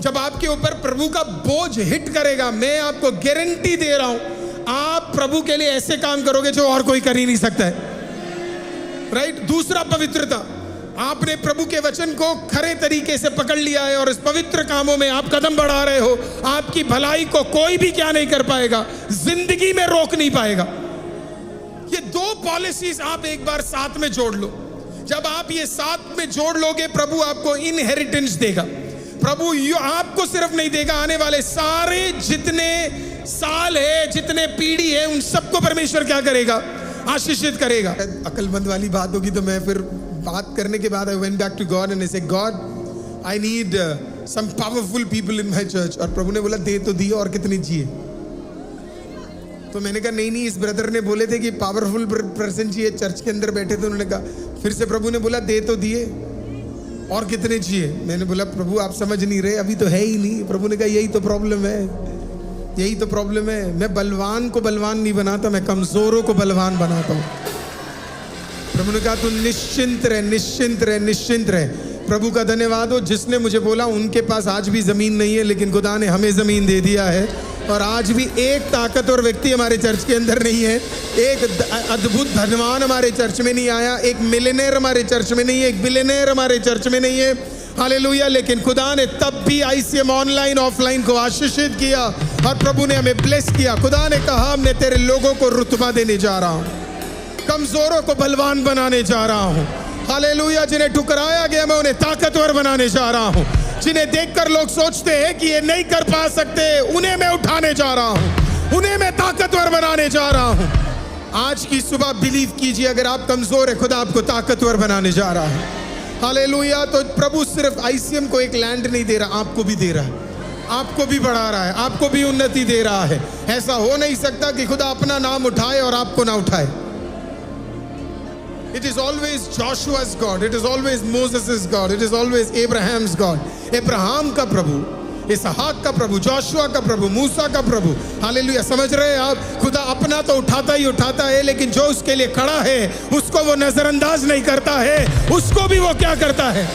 जब आपके ऊपर प्रभु का बोझ हिट करेगा, मैं आपको गारंटी दे रहा हूं, आप प्रभु के लिए ऐसे काम करोगे जो और कोई कर ही नहीं सकता है। राइट? दूसरा, पवित्रता। आपने प्रभु के वचन को खरे तरीके से पकड़ लिया है और इस पवित्र कामों में आप कदम बढ़ा रहे हो। आपकी भलाई को कोई भी क्या नहीं कर पाएगा, जिंदगी में रोक नहीं पाएगा। ये दो पॉलिसीज आप एक बार साथ में जोड़ लो। जब आप ये साथ में जोड़ लोगे, प्रभु आपको इनहेरिटेंस देगा। प्रभु आपको सिर्फ नहीं देगा, आने वाले सारे जितने साल है, जितने पीढ़ी है, उन सबको परमेश्वर क्या करेगा, आशीषित करेगा। अकलमंद वाली बात होगी तो मैं फिर बात करने के बाद I went back to God and I said, God, I need some powerful people in my church। और प्रभु ने बोला दे तो दिए, और कितने चाहिए? तो मैंने कहा नहीं, इस ब्रदर ने बोले थे कि पावरफुल पर्सन चाहिए, चर्च के अंदर बैठे थे। उन्होंने कहा, फिर से प्रभु ने बोला दे तो दिए, और कितने चाहिए? मैंने बोला प्रभु आप समझ नहीं रहे, अभी तो है ही नहीं। प्रभु ने कहा यही तो प्रॉब्लम है, यही तो प्रॉब्लम है। मैं बलवान को बलवान नहीं बनाता, मैं कमजोरों को बलवान बनाता हूँ। प्रभु ने कहा तू निश्चिंत रह, निश्चिंत रह, निश्चिंत रह। प्रभु का धन्यवाद हो, जिसने मुझे बोला उनके पास आज भी जमीन नहीं है, लेकिन खुदा ने हमें जमीन दे दिया है। और आज भी एक ताकतवर व्यक्ति हमारे चर्च के अंदर नहीं है, एक अद्भुत धनवान हमारे चर्च में नहीं आया, एक मिलियनेयर हमारे चर्च में नहीं है, एक बिलियनेयर हमारे चर्च में नहीं है। हालेलुया। लेकिन खुदा ने तब भी ICM ऑनलाइन ऑफलाइन को आशीषित किया और प्रभु ने हमें ब्लेस किया। खुदा ने कहा मैं तेरे लोगों को रुतबा देने जा रहा हूँ, कमजोरों को बलवान बनाने जा रहा हूँ। हालेलुया। जिन्हें ठुकराया गया मैं उन्हें ताकतवर बनाने जा रहा हूँ। जिन्हें देखकर लोग सोचते हैं कि ये नहीं कर पा सकते, उन्हें मैं उठाने जा रहा हूँ, उन्हें मैं ताकतवर बनाने जा रहा हूँ। आज की सुबह बिलीव कीजिए, अगर आप कमजोर है, खुदा आपको ताकतवर बनाने जा रहा है। हालेलुया। तो प्रभु सिर्फ ICM को एक लैंड नहीं दे रहा, आपको भी दे रहा है, आपको भी बढ़ा रहा है, आपको भी उन्नति दे रहा है। ऐसा हो नहीं सकता कि खुदा अपना नाम उठाए और आपको ना उठाए। It is always Joshua's God, it is always Moses' God, it is always Abraham's God। Abraham का प्रभु, इसहाक का प्रभु, जोशुआ का प्रभु, मूसा का प्रभु। हालेलुया। समझ रहे हैं आप? खुदा अपना तो उठाता ही उठाता है, लेकिन जो उसके लिए खड़ा है उसको वो नजरअंदाज नहीं करता है, उसको भी वो क्या करता है,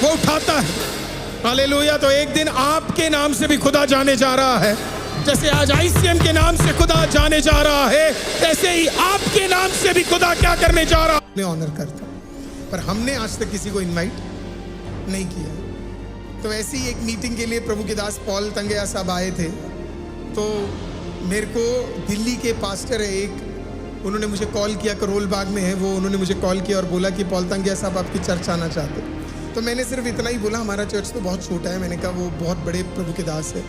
वो उठाता है। हालेलुया। तो एक दिन आपके नाम से भी खुदा जाने जा रहा है, जैसे आज ICM के नाम से खुदा जाने जा रहा है, ऐसे ही आपके नाम से भी खुदा क्या करने जा रहा है, ऑनर करता। पर हमने आज तक किसी को इनवाइट नहीं किया। तो ऐसी एक मीटिंग के लिए प्रभु के दास पॉल तंगया साहब आए थे। तो मेरे को दिल्ली के पास्टर है एक, उन्होंने मुझे कॉल किया, करोल बाग में है वो, उन्होंने मुझे कॉल किया और बोला कि पॉल तंगया साहब आपकी चर्च आना चाहते। तो मैंने सिर्फ इतना ही बोला, हमारा चर्च तो बहुत छोटा है। मैंने कहा वो बहुत बड़े प्रभु के दास है।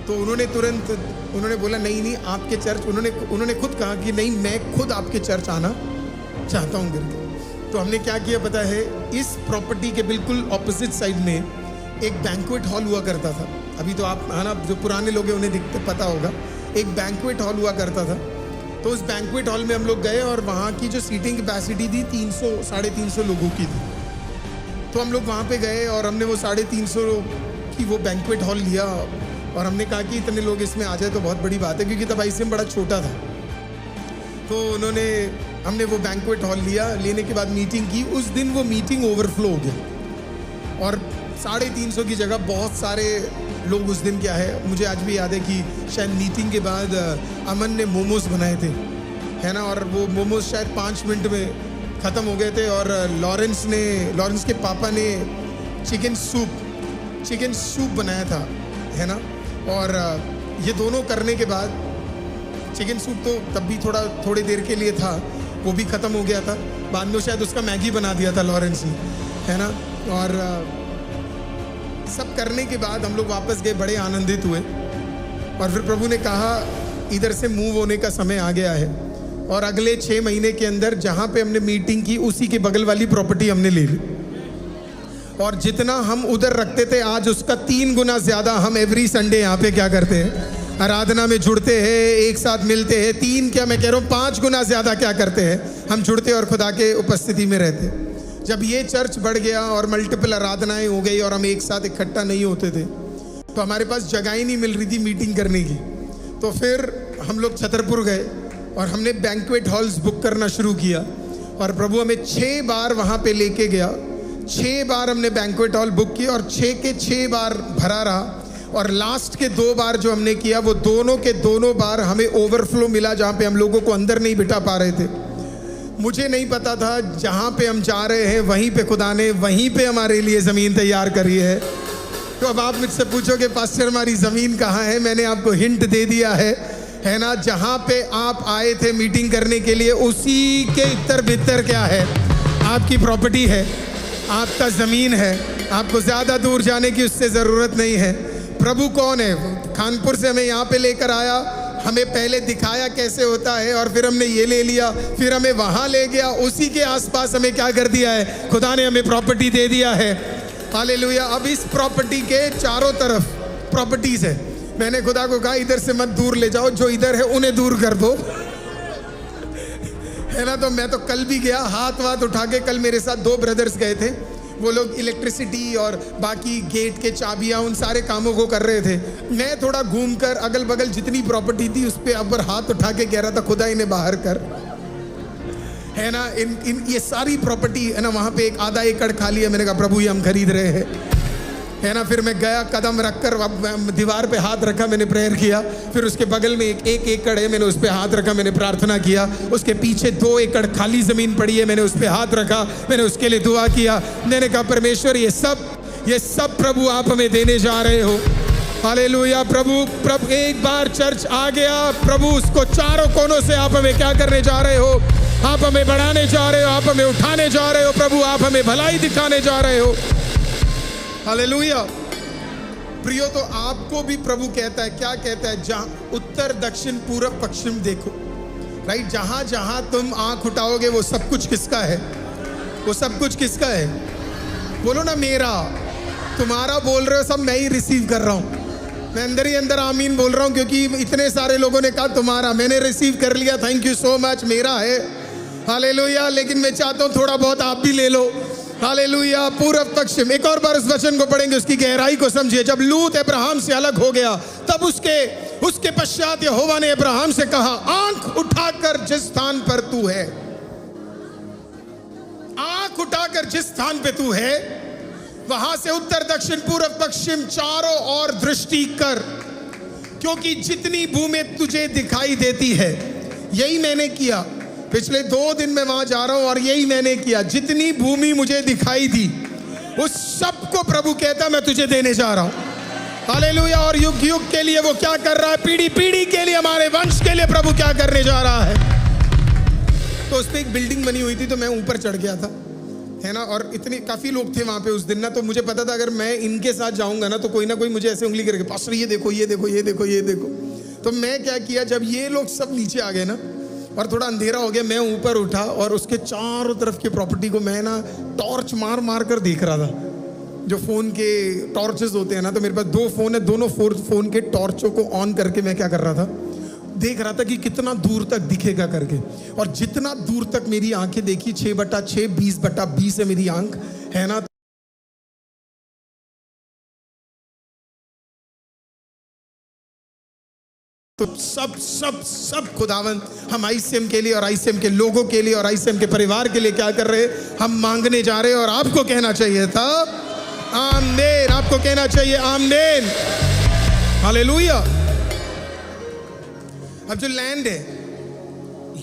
तो उन्होंने तुरंत उन्होंने बोला नहीं आपके चर्च, उन्होंने खुद कहा कि नहीं मैं खुद आपके चर्च आना चाहता हूँ करके। तो हमने क्या किया पता है, इस प्रॉपर्टी के बिल्कुल ऑपोजिट साइड में एक बैंक्वेट हॉल हुआ करता था। अभी तो आप है ना, जो पुराने लोग हैं उन्हें पता होगा, एक बैंक्वेट हॉल हुआ करता था। तो उस बैंक्वेट हॉल में हम लोग गए और वहाँ की जो सीटिंग कैपेसिटी थी 300-350 लोगों की थी। तो हम लोग वहाँ पे गए और हमने वो 350 की वो बैंक्वेट हॉल लिया और हमने कहा कि इतने लोग इसमें आ जाए तो बहुत बड़ी बात है, क्योंकि तब ICM बड़ा छोटा था। तो हमने वो बैंक्वेट हॉल लिया, लेने के बाद मीटिंग की। उस दिन वो मीटिंग ओवरफ्लो हो गया और 350 की जगह बहुत सारे लोग उस दिन क्या है, मुझे आज भी याद है कि शायद मीटिंग के बाद अमन ने मोमोज बनाए थे, है ना, और वो मोमोज शायद 5 मिनट में ख़त्म हो गए थे। और लॉरेंस के पापा ने चिकन सूप बनाया था, है ना। और ये दोनों करने के बाद चिकन सूप तो तब भी थोड़ी देर के लिए था, वो भी ख़त्म हो गया था। बाद में शायद उसका मैगी बना दिया था लॉरेंस ने, है ना। और सब करने के बाद हम लोग वापस गए, बड़े आनंदित हुए। और फिर प्रभु ने कहा इधर से मूव होने का समय आ गया है। और अगले 6 महीने के अंदर जहाँ पे हमने मीटिंग की उसी के बगल वाली प्रॉपर्टी हमने ले ली। और जितना हम उधर रखते थे, आज उसका 3 गुना ज़्यादा हम एवरी संडे यहाँ पे क्या करते हैं, आराधना में जुड़ते हैं, एक साथ मिलते हैं। 3 क्या मैं कह रहा हूँ 5 गुना ज़्यादा क्या करते हैं, हम जुड़ते और खुदा के उपस्थिति में रहते। जब ये चर्च बढ़ गया और मल्टीपल आराधनाएं हो गई और हम एक साथ इकट्ठा नहीं होते थे, तो हमारे पास जगह ही नहीं मिल रही थी मीटिंग करने की। तो फिर हम लोग छतरपुर गए और हमने बैंक्वेट हॉल्स बुक करना शुरू किया। और प्रभु हमें 6 बार वहाँ पे लेके गया, 6 बार हमने बैंक्वेट हॉल बुक किया और 6 के 6 बार भरा रहा। और लास्ट के 2 बार जो हमने किया वो दोनों के दोनों बार हमें ओवरफ्लो मिला, जहाँ पे हम लोगों को अंदर नहीं बिठा पा रहे थे। मुझे नहीं पता था जहाँ पे हम जा रहे हैं वहीं पे खुदा ने वहीं पे हमारे लिए ज़मीन तैयार करी है। तो अब आप मुझसे पूछोगे पास्टर हमारी ज़मीन कहाँ है? मैंने आपको हिंट दे दिया है ना? जहाँ पे आप आए थे मीटिंग करने के लिए उसी के इतर बितर क्या है? आपकी प्रॉपर्टी है, आपका ज़मीन है। आपको ज़्यादा दूर जाने की उससे ज़रूरत नहीं है। प्रभु कौन है? कानपुर से हमें यहाँ पे लेकर आया, हमें पहले दिखाया कैसे होता है और फिर हमने ये ले लिया, फिर हमें वहाँ ले गया, उसी के आसपास हमें क्या कर दिया है? खुदा ने हमें प्रॉपर्टी दे दिया है। हालेलुया। अब इस प्रॉपर्टी के चारों तरफ प्रॉपर्टीज है। मैंने खुदा को कहा इधर से मत दूर ले जाओ, जो इधर है उन्हें दूर कर दो, है ना? तो मैं तो कल भी गया हाथ वाथ उठा के। कल मेरे साथ 2 ब्रदर्स गए थे, वो लोग इलेक्ट्रिसिटी और बाकी गेट के चाबियां उन सारे कामों को कर रहे थे। मैं थोड़ा घूमकर अगल बगल जितनी प्रॉपर्टी थी उस पर अब हाथ उठा के कह रहा था खुदा इन्हें बाहर कर, है ना? इन ये सारी प्रॉपर्टी है ना, वहाँ पे एक आधा एकड़ खाली है। मैंने कहा प्रभु ये हम खरीद रहे हैं, है ना? फिर मैं गया, कदम रखकर दीवार पे हाथ रखा, मैंने प्रेयर किया। फिर उसके बगल में एक एकड़ है, मैंने उस पर हाथ रखा, मैंने प्रार्थना किया। उसके पीछे 2 एकड़ खाली ज़मीन पड़ी है, मैंने उस पर हाथ रखा, मैंने उसके लिए दुआ किया। मैंने कहा परमेश्वर ये सब प्रभु आप हमें देने जा रहे हो। हालेलुया। प्रभु एक बार चर्च आ गया, प्रभु उसको चारों कोनों से आप हमें क्या करने जा रहे हो? आप हमें बढ़ाने जा रहे हो, आप हमें उठाने जा रहे हो। प्रभु आप हमें भलाई दिखाने जा रहे हो। हालेलुया। प्रियो, तो आपको भी प्रभु कहता है, क्या कहता है? जहां उत्तर दक्षिण पूरब पश्चिम देखो, राइट? जहां जहां तुम आंख उठाओगे वो सब कुछ किसका है? वो सब कुछ किसका है? बोलो ना मेरा। तुम्हारा बोल रहे हो सब, मैं ही रिसीव कर रहा हूं। मैं अंदर ही अंदर आमीन बोल रहा हूं, क्योंकि इतने सारे लोगों ने कहा तुम्हारा, मैंने रिसीव कर लिया, थैंक यू सो मच, मेरा है। हालेलुया। लेकिन मैं चाहता हूं थोड़ा बहुत आप भी ले लो। हालेलुया। पूरब पश्चिम। एक और बार उस वचन को पढ़ेंगे, उसकी गहराई को समझिए। जब लूत अब्राहम से अलग हो गया तब उसके पश्चात यहोवा ने अब्राहम से कहा, आंख उठाकर जिस स्थान पर तू है, आंख उठाकर जिस स्थान पे तू है वहां से उत्तर दक्षिण पूरब पश्चिम चारों ओर दृष्टि कर, क्योंकि जितनी भूमि तुझे दिखाई देती है, यही मैंने किया। पिछले 2 दिन में वहां जा रहा हूं और यही मैंने किया। जितनी भूमि मुझे दिखाई दी उस सब को प्रभु कहता मैं तुझे देने जा रहा हूं। हालेलुया। और युग युग के लिए वो क्या कर रहा है? पीढ़ी पीढ़ी के लिए, हमारे वंश के लिए प्रभु क्या करने जा रहा है? तो उस पर एक बिल्डिंग बनी हुई थी, तो मैं ऊपर चढ़ गया था, है ना? और इतने काफी लोग थे वहां पे उस दिन ना, तो मुझे पता था अगर मैं इनके साथ जाऊंगा ना तो कोई ना कोई मुझे ऐसे उंगली करके, पास्टर ये देखो ये देखो ये देखो ये देखो। तो मैं क्या किया, जब ये लोग सब नीचे आ गए ना और थोड़ा अंधेरा हो गया, मैं ऊपर उठा और उसके चारों तरफ की प्रॉपर्टी को मैं ना टॉर्च मार मार कर देख रहा था। जो फोन के टॉर्चेस होते हैं ना, तो मेरे पास 2 फोन है, दोनों फोन के टॉर्चों को ऑन करके मैं क्या कर रहा था, देख रहा था कि कितना दूर तक दिखेगा करके। और जितना दूर तक मेरी आंखें देखी, 6/6 20/20 है मेरी आंख, है ना? तो सब खुदावंद हम आईसीएम के लिए और आईसीएम के लोगों के लिए और आईसीएम के परिवार के लिए क्या कर रहे हैं? हम मांगने जा रहे हैं। और आपको कहना चाहिए था आमीन। आपको कहना चाहिए आमीन। हालेलुया। अब जो लैंड है,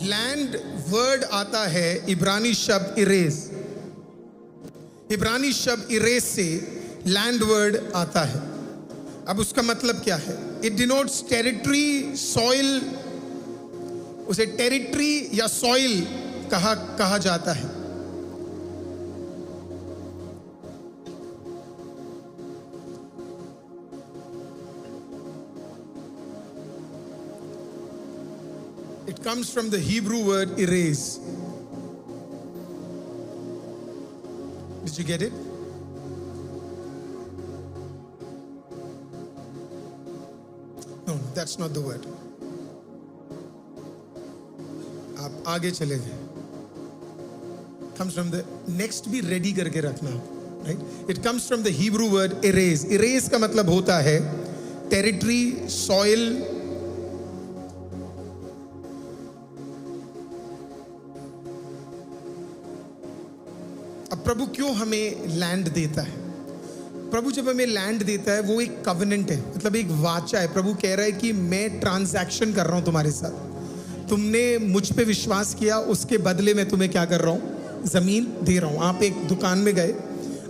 लैंड वर्ड आता है इब्रानी शब्द इरेज। इब्रानी शब्द इरेज से लैंड वर्ड आता है। अब उसका मतलब क्या है? It denotes territory, soil. उसे टेरिटरी या सॉइल कहा जाता है। It comes from the Hebrew word erase. Did you get it? No, that's not the word. आप आगे चले गए। Comes from the next भी ready करके रखना, right? It comes from the Hebrew word erase. Erase का मतलब होता है territory, soil. अब प्रभु क्यों हमें लैंड देता है? प्रभु जब हमें लैंड देता है वो एक कवेनेंट है, मतलब एक वाचा है। प्रभु कह रहा है कि मैं ट्रांजैक्शन कर रहा हूं तुम्हारे साथ, तुमने मुझ पे विश्वास किया, उसके बदले में तुम्हें क्या कर रहा हूं? जमीन दे रहा हूं। आप एक दुकान में गए,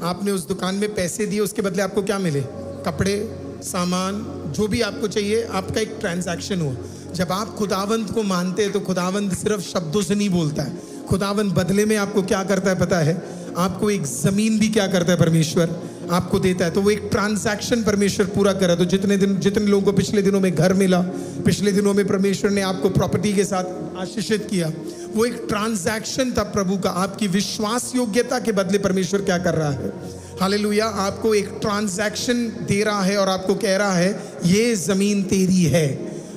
आपने उस दुकान में पैसे दिए, उसके बदले आपको क्या मिले? कपड़े, सामान, जो भी आपको चाहिए, आपका एक ट्रांजैक्शन हुआ। जब आप खुदावंद को मानते हैं तो खुदावंद सिर्फ शब्दों से नहीं बोलता है, खुदावंद बदले में आपको क्या करता है पता है? आपको एक जमीन भी क्या करता है? परमेश्वर आपको देता है। तो वो एक ट्रांजैक्शन परमेश्वर पूरा करा। तो जितने लोगों को पिछले दिनों में घर मिला, पिछले दिनों में परमेश्वर ने आपको प्रॉपर्टी के साथ आशीषित किया, वो एक ट्रांजैक्शन था प्रभु का। आपकी विश्वास योग्यता के बदले परमेश्वर क्या कर रहा है? हालेलुया, आपको एक ट्रांजैक्शन दे रहा है और आपको कह रहा है ये जमीन तेरी है।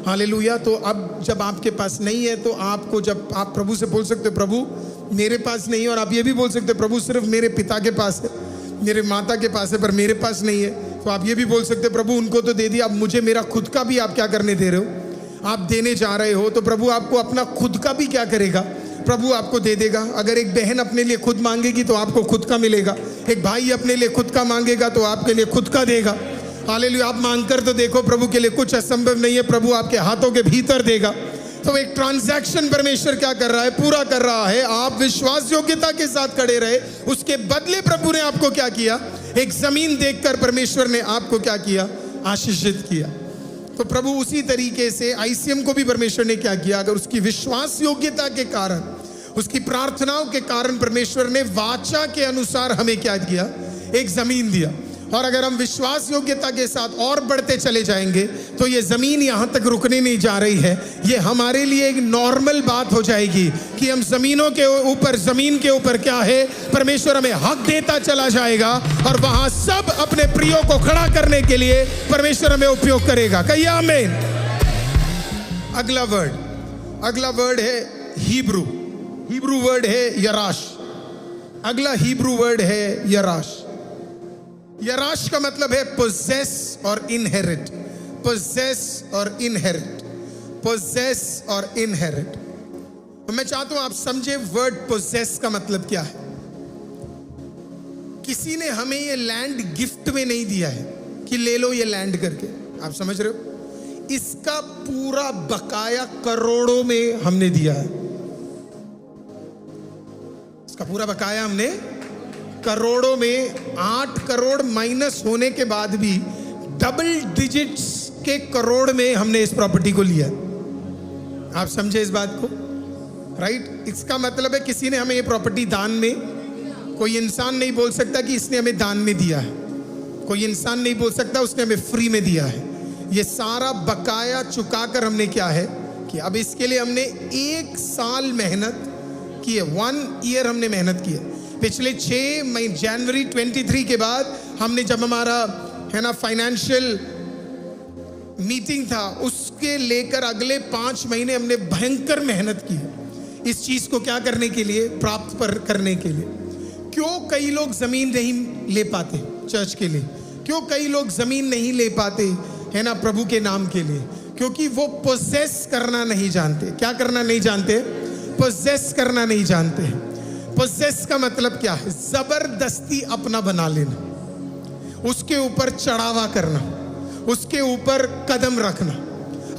हालेलुया। तो अब जब आपके पास नहीं है तो आपको, जब आप प्रभु से बोल सकते हो प्रभु मेरे पास नहीं है, और आप ये भी बोल सकते हो प्रभु सिर्फ मेरे पिता के पास है, मेरे माता के पास है, पर मेरे पास नहीं है। तो आप ये भी बोल सकते हो प्रभु उनको तो दे दिया, अब मुझे मेरा खुद का भी आप क्या करने दे रहे हो? आप देने जा रहे हो। तो प्रभु आपको अपना खुद का भी क्या करेगा? प्रभु आपको दे देगा। अगर एक बहन अपने लिए खुद मांगेगी तो आपको खुद का मिलेगा, एक भाई अपने लिए खुद का मांगेगा तो आपके लिए खुद का देगा। हालेलुया। आप मांगकर तो देखो, प्रभु के लिए कुछ असंभव नहीं है, प्रभु आपके हाथों के भीतर देगा। तो एक ट्रांजैक्शन परमेश्वर क्या कर रहा है? पूरा कर रहा है। आप विश्वास योग्यता के साथ खड़े रहे, उसके बदले प्रभु ने आपको क्या किया? एक जमीन देखकर परमेश्वर ने आपको क्या किया? आशीषित किया। तो प्रभु उसी तरीके से आईसीएम को भी परमेश्वर ने क्या किया? अगर उसकी विश्वास योग्यता के कारण, उसकी प्रार्थनाओं के कारण परमेश्वर ने वाचा के अनुसार हमें क्या किया? एक जमीन दिया। और अगर हम विश्वास योग्यता के साथ और बढ़ते चले जाएंगे तो ये जमीन यहां तक रुकने नहीं जा रही है, ये हमारे लिए एक नॉर्मल बात हो जाएगी कि हम जमीनों के ऊपर, जमीन के ऊपर क्या है? परमेश्वर हमें हक देता चला जाएगा और वहां सब अपने प्रियो को खड़ा करने के लिए परमेश्वर हमें उपयोग करेगा। कहिए आमीन। अगला वर्ड है हिब्रू वर्ड है यराश। अगला हिब्रू वर्ड है यराश। यराश का मतलब है पोजेस और इनहेरिट, पोजेस और इनहेरिट, पोजेस और इनहेरिट। मैं चाहता हूं आप समझे वर्ड पोजेस का मतलब क्या है। किसी ने हमें ये लैंड गिफ्ट में नहीं दिया है कि ले लो ये लैंड करके, आप समझ रहे हो? इसका पूरा बकाया करोड़ों में हमने दिया है। इसका पूरा बकाया हमने करोड़ों में, 8 करोड़ माइनस होने के बाद भी डबल डिजिट्स के करोड़ में हमने इस प्रॉपर्टी को लिया। आप समझे इस बात को? राइट। इसका मतलब है किसी ने हमें ये प्रॉपर्टी दान में, कोई इंसान नहीं बोल सकता कि इसने हमें दान में दिया है, कोई इंसान नहीं बोल सकता उसने हमें फ्री में दिया है। ये सारा बकाया चुकाकर हमने क्या है कि अब इसके लिए हमने 1 साल मेहनत की है, 1 ईयर हमने मेहनत की है। पिछले 6 मई जनवरी 23 के बाद हमने, जब हमारा है ना फाइनेंशियल मीटिंग था, उसके लेकर अगले 5 महीने हमने भयंकर मेहनत की है इस चीज को क्या करने के लिए? प्राप्त करने के लिए। क्यों कई लोग जमीन नहीं ले पाते चर्च के लिए? क्यों कई लोग जमीन नहीं ले पाते है ना प्रभु के नाम के लिए? क्योंकि वो पोजेस करना नहीं जानते। क्या करना नहीं जानते? पोजेस करना नहीं जानते। पोजेस का मतलब क्या है? जबरदस्ती अपना बना लेना, उसके ऊपर चढ़ावा करना, उसके ऊपर कदम रखना।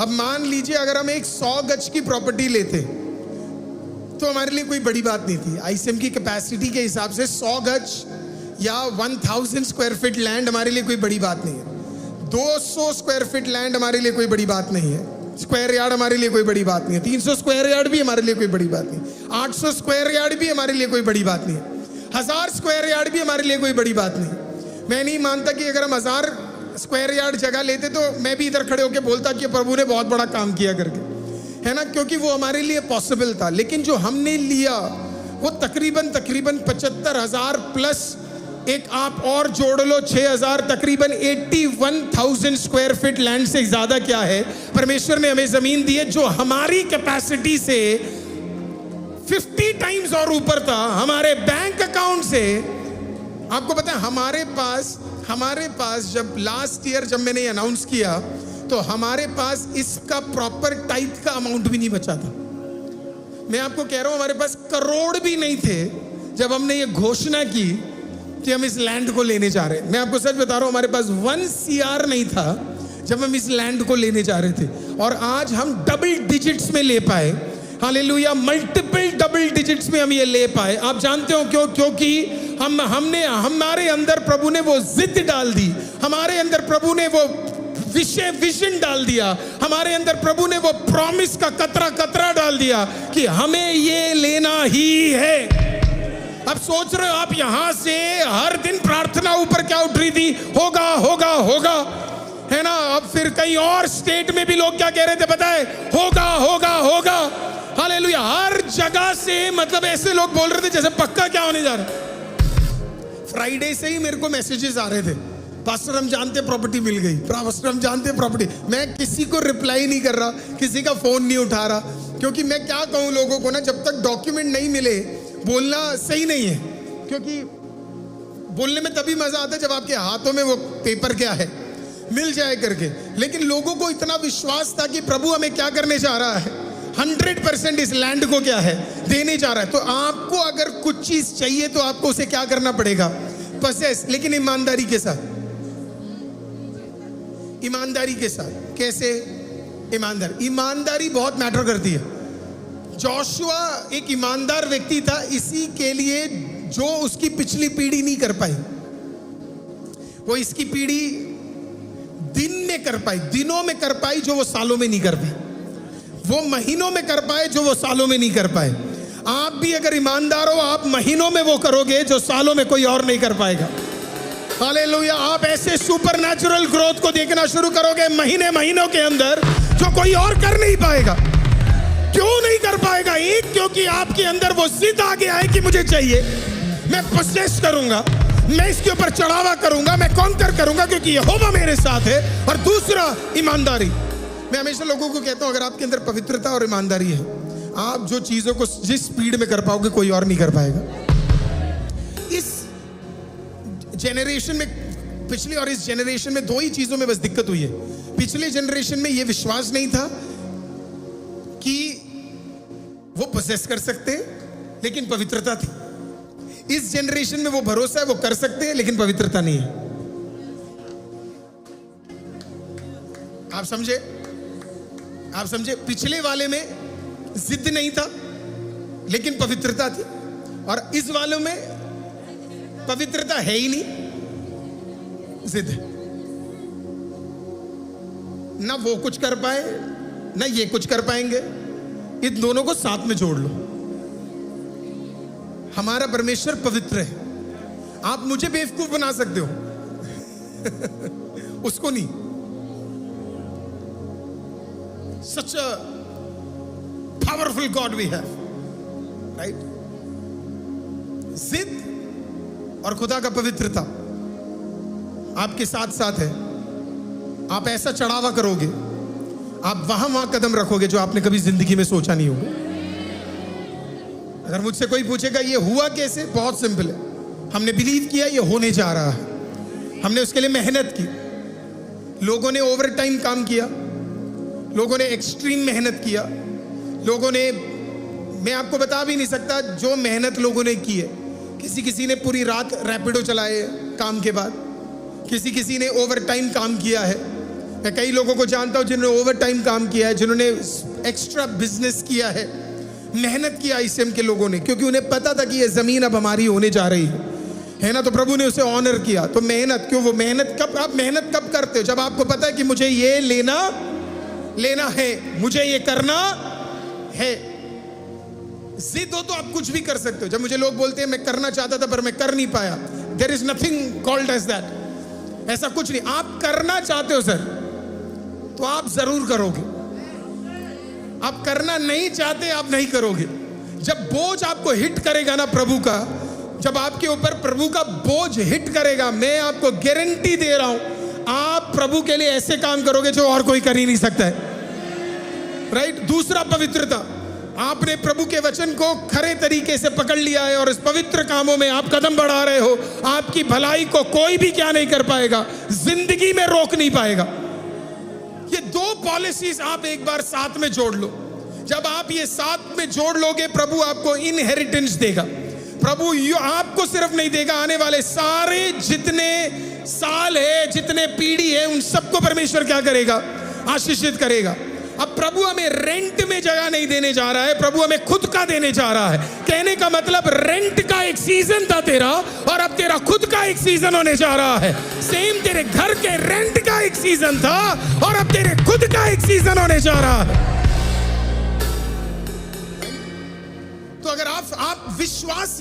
अब मान लीजिए अगर हम एक 100 गज की प्रॉपर्टी लेते तो हमारे लिए कोई बड़ी बात नहीं थी। आईसीएम की कैपेसिटी के हिसाब से 100 गज या 1000 स्क्वायर फीट लैंड हमारे लिए कोई बड़ी बात नहीं है। 200 स्क्वायर फीट लैंड हमारे लिए कोई बड़ी बात नहीं है। स्क्वायर यार्ड हमारे लिए कोई बड़ी बात नहीं है। 300 स्क्वायर यार्ड भी हमारे लिए कोई बड़ी बात नहीं। 800 स्क्वायर यार्ड भी हमारे लिए कोई बड़ी बात नहीं है। 1000 स्क्वायर यार्ड भी हमारे लिए कोई बड़ी बात नहीं। मैं नहीं मानता कि अगर हम 1000 स्क्वायर यार्ड जगह लेते तो मैं भी इधर खड़े होकर बोलता कि प्रभु ने बहुत बड़ा काम किया करके, है ना, क्योंकि वो हमारे लिए पॉसिबल था। लेकिन जो हमने लिया वो तकरीबन 75,000 प्लस एक आप और जोड़ लो 6,000, तकरीबन 81,000 स्क्वायर फीट लैंड से ज्यादा क्या है? परमेश्वर ने हमें जमीन दी है जो हमारी कैपेसिटी से 50 टाइम्स और ऊपर था। हमारे बैंक अकाउंट से, आपको पता है हमारे पास जब लास्ट ईयर जब मैंने अनाउंस किया तो हमारे पास इसका प्रॉपर टाइप का अमाउंट भी नहीं बचा था। मैं आपको कह रहा हूं हमारे पास करोड़ भी नहीं थे जब हमने ये घोषणा की कि हम इस लैंड को लेने जा रहे हैं। मैं आपको सच बता रहा हूं, हमारे पास 1 CR नहीं था जब हम इस लैंड को लेने जा रहे थे, और आज हम डबल डिजिट्स में ले पाए। हालेलुया, मल्टीपल डबल डिजिट्स में हम ये ले पाए। आप जानते हो क्यों? क्योंकि हमने हमारे अंदर प्रभु ने वो जिद डाल दी, हमारे अंदर प्रभु ने वो विजन डाल दिया, हमारे अंदर प्रभु ने वो प्रॉमिस का कतरा डाल दिया कि हमें ये लेना ही है। अब सोच रहे हो आप, यहां से हर दिन प्रार्थना ऊपर क्या उठ रही थी? होगा होगा होगा, है ना? अब फिर कहीं और स्टेट में भी लोग क्या कह रहे थे पता है? होगा होगा होगा। हालेलुया, हर जगह से मतलब ऐसे लोग बोल रहे थे जैसे पक्का क्या होने जा रहा है। फ्राइडे से ही मेरे को मैसेजेस आ रहे थे, पास्टर हम जानते प्रॉपर्टी मिल गई, पास्टर हम जानते प्रॉपर्टी। मैं किसी को रिप्लाई नहीं कर रहा, किसी का फोन नहीं उठा रहा, क्योंकि मैं क्या कहूं लोगों को ना, जब तक डॉक्यूमेंट नहीं मिले बोलना सही नहीं है। क्योंकि बोलने में तभी मजा आता है जब आपके हाथों में वो पेपर क्या है मिल जाए करके। लेकिन लोगों को इतना विश्वास था कि प्रभु हमें क्या करने जा रहा है, 100% इस लैंड को क्या है देने जा रहा है। तो आपको अगर कुछ चीज चाहिए तो आपको उसे क्या करना पड़ेगा? पसेस, लेकिन ईमानदारी के साथ। ईमानदारी के साथ कैसे? ईमानदारी बहुत मैटर करती है। जोशुआ एक ईमानदार व्यक्ति था, इसी के लिए जो उसकी पिछली पीढ़ी नहीं कर पाई, वो इसकी पीढ़ी दिन में कर पाई, दिनों में कर पाई जो वो सालों में नहीं कर पाई, वो महीनों में कर पाए जो वो सालों में नहीं कर पाए। आप भी अगर ईमानदार हो, आप महीनों में वो करोगे जो सालों में कोई और नहीं कर पाएगा। हालेलुया, आप ऐसे सुपरनैचुरल ग्रोथ को देखना शुरू करोगे महीनों के अंदर जो कोई और कर नहीं पाएगा। क्यों नहीं कर पाएगा? एक, क्योंकि आपके अंदर वो जिद आ गया है कि मुझे चाहिए, मैं पोसेस करूंगा, मैं इसके ऊपर चढ़ावा करूंगा, मैं कॉन्कर करूंगा क्योंकि यहोवा मेरे साथ है। और दूसरा, ईमानदारी। मैं हमेशा लोगों को कहता हूं, अगर आपके अंदर पवित्रता और ईमानदारी है, आप जो चीजों को जिस स्पीड में कर पाओगे कोई और नहीं कर पाएगा। इस जेनरेशन में, पिछली और इस जेनरेशन में दो ही चीजों में बस दिक्कत हुई है। पिछले जेनरेशन में यह विश्वास नहीं था कि वो पोसेस कर सकते हैं, लेकिन पवित्रता थी। इस जनरेशन में वो भरोसा है, वो कर सकते हैं लेकिन पवित्रता नहीं है। आप समझे? आप समझे? पिछले वाले में जिद नहीं था लेकिन पवित्रता थी, और इस वालों में पवित्रता है ही नहीं, जिद है। ना वो कुछ कर पाए ना ये कुछ कर पाएंगे। इन दोनों को साथ में जोड़ लो। हमारा परमेश्वर पवित्र है। आप मुझे बेवकूफ बना सकते हो उसको नहीं। Such a powerful God we have, right? जिद और खुदा का पवित्रता आपके साथ साथ है। आप ऐसा चढ़ावा करोगे, आप वहां कदम रखोगे जो आपने कभी जिंदगी में सोचा नहीं होगा। अगर मुझसे कोई पूछेगा ये हुआ कैसे, बहुत सिंपल है। हमने बिलीव किया ये होने जा रहा है, हमने उसके लिए मेहनत की, लोगों ने ओवर टाइम काम किया, लोगों ने एक्सट्रीम मेहनत किया, लोगों ने, मैं आपको बता भी नहीं सकता जो मेहनत लोगों ने की है। किसी ने पूरी रात रैपिडो चलाए काम के बाद, किसी ने ओवर टाइम काम किया है। मैं कई लोगों को जानता हूं जिन्होंने ओवर टाइम काम किया है, जिन्होंने एक्स्ट्रा बिजनेस किया है, मेहनत किया ICM के लोगों ने, क्योंकि उन्हें पता था कि ये जमीन अब हमारी होने जा रही है ना। तो प्रभु ने उसे ऑनर किया। तो मेहनत क्यों? वो मेहनत कब, आप मेहनत कब करते हो? जब आपको पता है कि मुझे ये लेना है, मुझे ये करना है। जिद हो तो आप कुछ भी कर सकते हो। जब मुझे लोग बोलते हैं मैं करना चाहता था पर मैं कर नहीं पाया, there is nothing called as that. ऐसा कुछ नहीं। आप करना चाहते हो सर तो आप जरूर करोगे, आप करना नहीं चाहते आप नहीं करोगे। जब बोझ आपको हिट करेगा ना प्रभु का, जब आपके ऊपर प्रभु का बोझ हिट करेगा, मैं आपको गारंटी दे रहा हूं, आप प्रभु के लिए ऐसे काम करोगे जो और कोई कर ही नहीं सकता है। राइट? दूसरा, पवित्रता। आपने प्रभु के वचन को खरे तरीके से पकड़ लिया है और इस पवित्र कामों में आप कदम बढ़ा रहे हो। आपकी भलाई को कोई भी क्या नहीं कर पाएगा, जिंदगी में रोक नहीं पाएगा। ये दो पॉलिसीज आप एक बार साथ में जोड़ लो। जब आप ये साथ में जोड़ लोगे, प्रभु आपको इनहेरिटेंस देगा, प्रभु आपको सिर्फ नहीं देगा, आने वाले सारे जितने साल है, जितने पीढ़ी है, उन सबको परमेश्वर क्या करेगा? आशीषित करेगा। अब प्रभु हमें रेंट में जगह नहीं देने जा रहा है, प्रभु हमें खुद का देने जा रहा है। कहने का मतलब रेंट का एक सीजन था तेरा, और अब तेरा खुद का एक सीजन होने जा रहा है। सेम तेरे घर के रेंट का एक सीजन था, और अब तेरे खुद का एक सीजन होने जा रहा है। तो अगर आप विश्वास